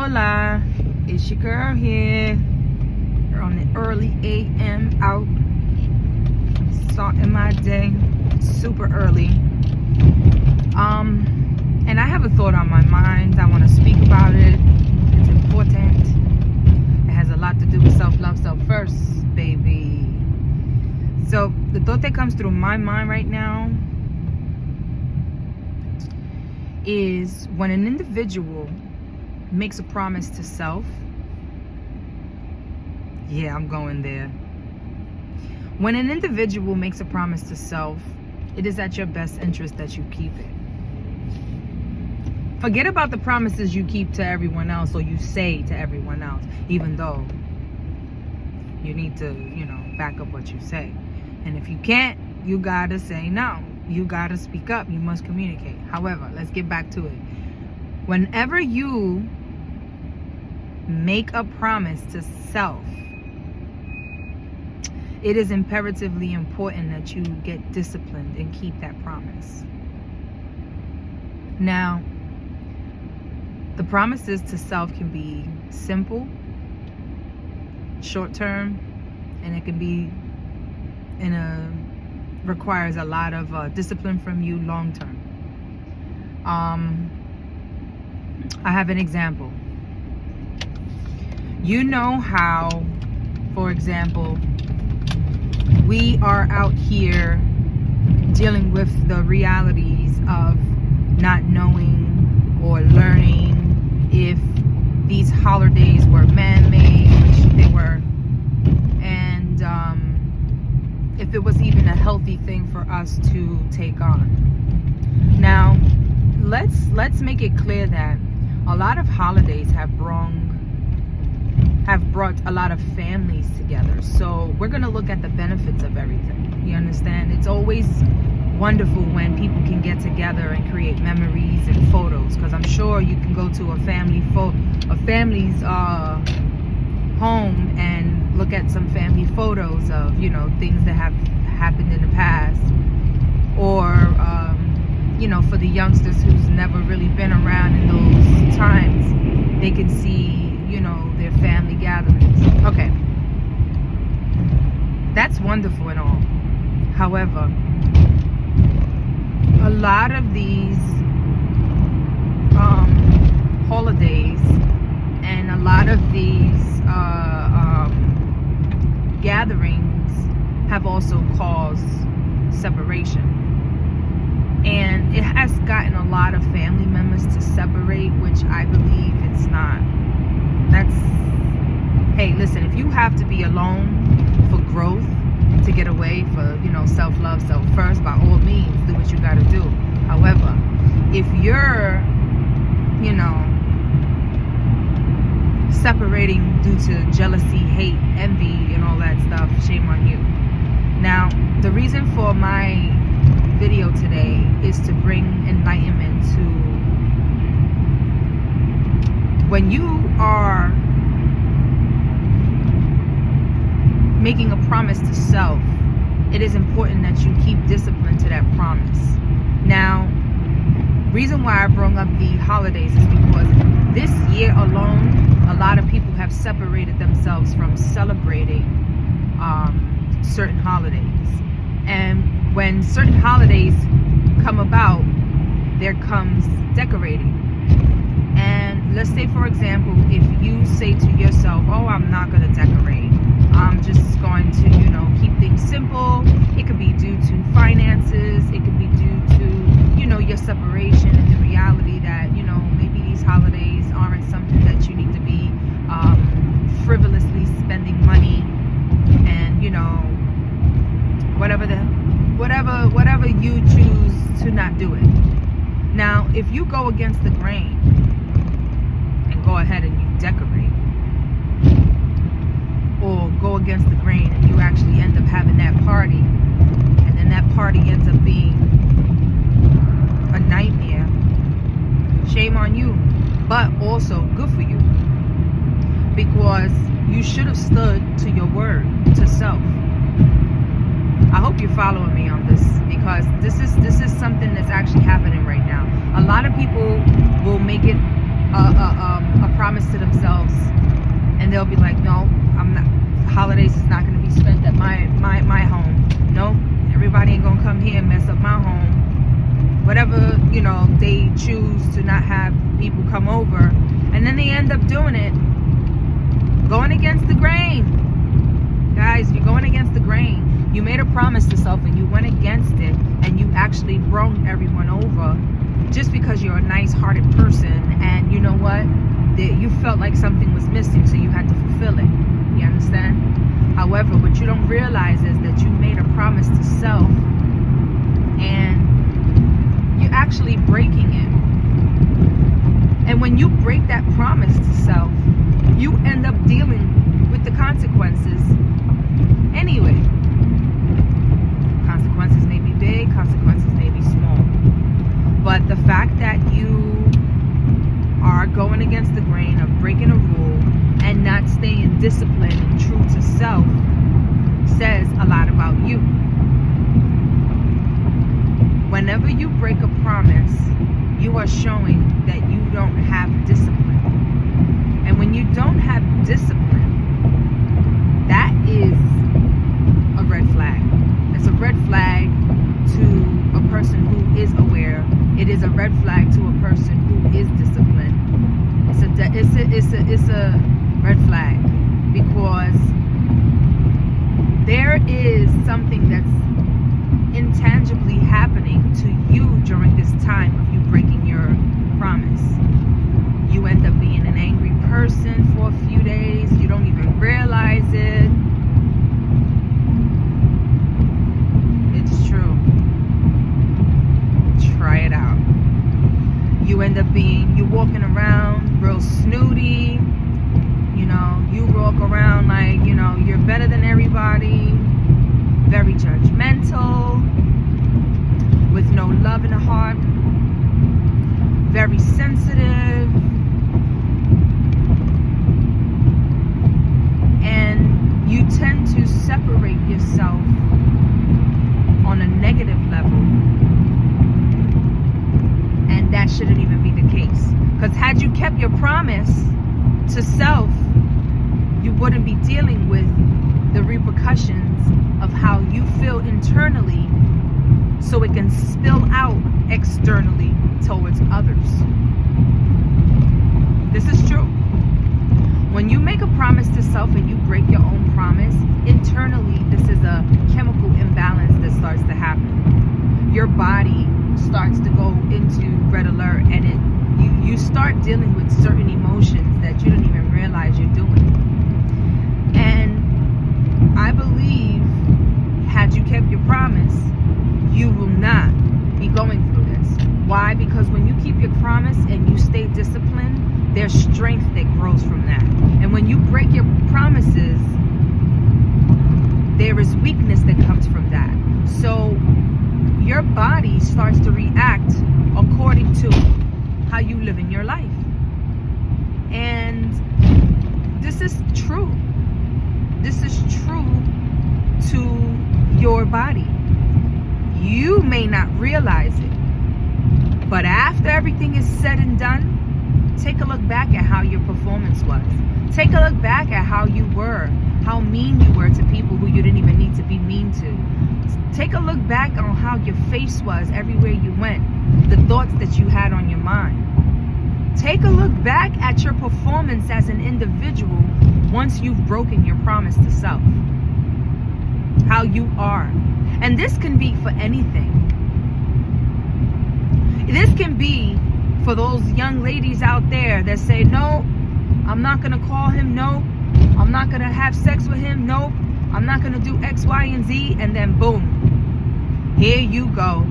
Hola, it's your girl here. We're on the early AM out, starting my day super early. And I have a thought on my mind. I want to speak about it. It's important. It has a lot to do with self-love, self-first, baby. So the thought that comes through my mind right now is when an individual makes a promise to self. Yeah, I'm going there. When an individual makes a promise to self, it is at your best interest that you keep it. Forget about the promises you keep to everyone else or you say to everyone else, even though you need to, back up what you say. And if you can't, you gotta say no. You gotta speak up. You must communicate. However, let's get back to it. Whenever you make a promise to self, it is imperatively important that you get disciplined and keep that promise. Now, the promises to self can be simple, short term, and it can be requires a lot of discipline from you long term. I have an example. You know how, for example, we are out here dealing with the realities of not knowing or learning if these holidays were man-made, which they were, and if it was even a healthy thing for us to take on. Now, let's make it clear that a lot of holidays have brought a lot of families together. So we're going to look at the benefits of everything. You understand? It's always wonderful when people can get together and create memories and photos, because I'm sure you can go to a family's home and look at some family photos of things that have happened in the past, or for the youngsters who's never really been around in those times, they can see their family gatherings. Okay, that's wonderful and all. However, a lot of these holidays and a lot of these gatherings have also caused separation, and it has gotten a lot of family members to separate, which I believe it's not. Hey, listen, if you have to be alone for growth, to get away, for self-love, self-first, by all means, do what you gotta do. However, if you're separating due to jealousy, hate, envy, and all that stuff, shame on you. Now, the reason for my video today is to bring enlightenment to when you are making a promise to self, it is important that you keep discipline to that promise. Now, reason why I brought up the holidays is because this year alone, a lot of people have separated themselves from celebrating certain holidays. And when certain holidays come about, there comes decorating. And let's say, for example, if you say to yourself, oh, I'm not going to decorate, I'm just going to, keep things simple. It could be due to finances. It could be due to, your separation and the reality that, maybe these holidays aren't something that you need to be frivolously spending money and, whatever you choose to not do it. Now, if you go against the grain and go ahead and you decorate, or go against the grain and you actually end up having that party, and then that party ends up being a nightmare, shame on you, but also good for you, because you should have stood to your word to self. I hope you're following me on this, because this is something that's actually happening right now. A lot of people will make it a promise to to not have people come over, and then they end up doing it, going against the grain. Guys, you're going against the grain. You made a promise to self and you went against it, and you actually brung everyone over just because you're a nice-hearted person, and you know what? You felt like something was missing, so you had to fulfill it. You understand? However, what you don't realize is that you made a promise to self, and you're actually breaking it. And when you break that promise to self, you end up dealing with the consequences anyway. Consequences may be big, consequences may be small. But the fact that you are going against the grain of breaking a rule and not staying disciplined and true to self says a lot about you. Whenever you break a promise, you are showing that you don't have discipline. And when you don't have discipline, that is a red flag. It's a red flag to a person who is aware. It is a red flag to a person who is disciplined. It's a red flag, because there is something that's intangibly happening to you during this time of you breaking your promise. You end up being an angry person for a few days. You don't even realize it. It's true. Try it out. You end up you walking around real snooty. You walk around like, you're better than everybody. Very judgmental, with no love in the heart, very sensitive, and you tend to separate yourself on a negative level, and that shouldn't even be the case, because had you kept your promise to self, you wouldn't be dealing with the repercussions of how you feel internally, so it can spill out externally towards others. This is true. When you make a promise to self and you break your own promise, internally this is a chemical imbalance that starts to happen. Your body starts to go into red alert, and you start dealing with certain emotions that you don't even realize you're doing. And I believe, had you kept your promise, you will not be going through this. Why? Because when you keep your promise and you stay disciplined, there's strength that grows from that. And when you break your promises, there is weakness that comes from that. So your body starts to react according to how you live in your life. And this is true. This is true to your body. You may not realize it, but after everything is said and done, take a look back at how your performance was. Take a look back at how you were, how mean you were to people who you didn't even need to be mean to. Take a look back on how your face was everywhere you went, the thoughts that you had on your mind. Take a look back at your performance as an individual once you've broken your promise to self. How you are. And this can be for anything. This can be for those young ladies out there that say, no, I'm not going to call him, no, I'm not going to have sex with him, no, I'm not going to do X, Y, and Z, and then boom, here you go.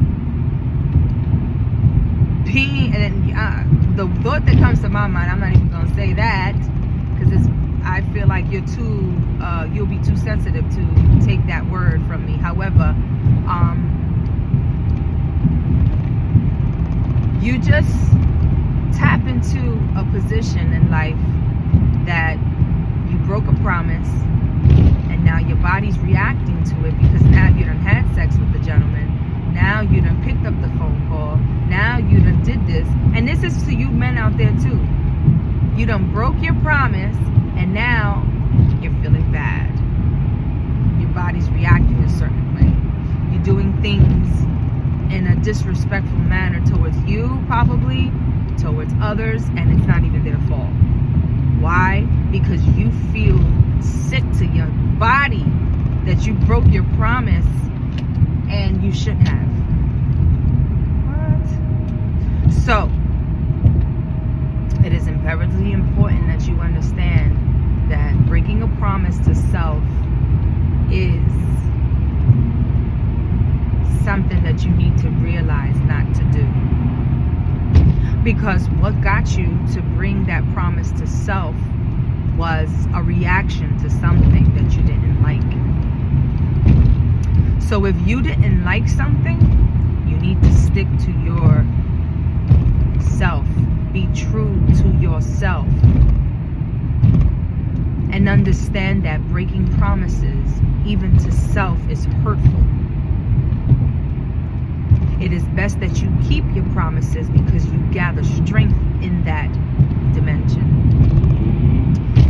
And the thought that comes to my mind, I'm not even going to say that, because I feel like you'll be too sensitive to take that word from me. However, you just tap into a position in life that you broke a promise, and now your body's reacting to it because now you done had sex with the gentleman. Now you done picked up the phone call. Now you done did this. And this is to you men out there too. You done broke your promise, and now you're feeling bad. Your body's reacting a certain way. You're doing things in a disrespectful manner towards you, probably, towards others, and it's not even their fault. Why? Because you feel sick to your body that you broke your promise and you shouldn't have. What? So, it is imperatively important that you understand that breaking a promise to self is something that you need to realize not to do. Because what got you to bring that promise to self was a reaction to something that you didn't like. So if you didn't like something, you need to stick to your self. Be true to yourself. And understand that breaking promises, even to self, is hurtful. It is best that you keep your promises because you gather strength in that dimension.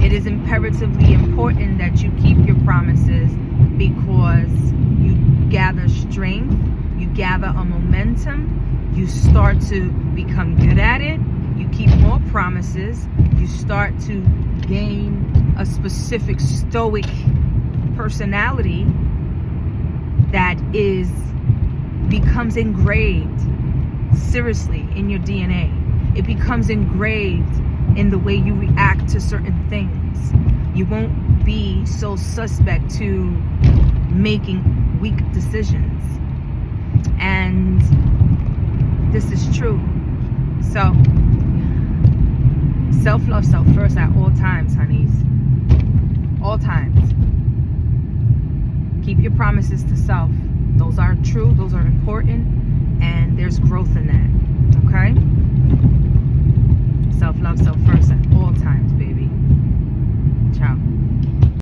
It is imperatively important that you keep your promises because you gather strength, you gather a momentum, you start to become good at it, you keep more promises, you start to gain a specific stoic personality that becomes engraved seriously in your DNA. It becomes engraved in the way you react to certain things. You won't be so suspect to making weak decisions. And this is true. So, self-love, self first at all times, honeys. All times. Keep your promises to self. Those are true, those are important, and there's growth in that. Okay?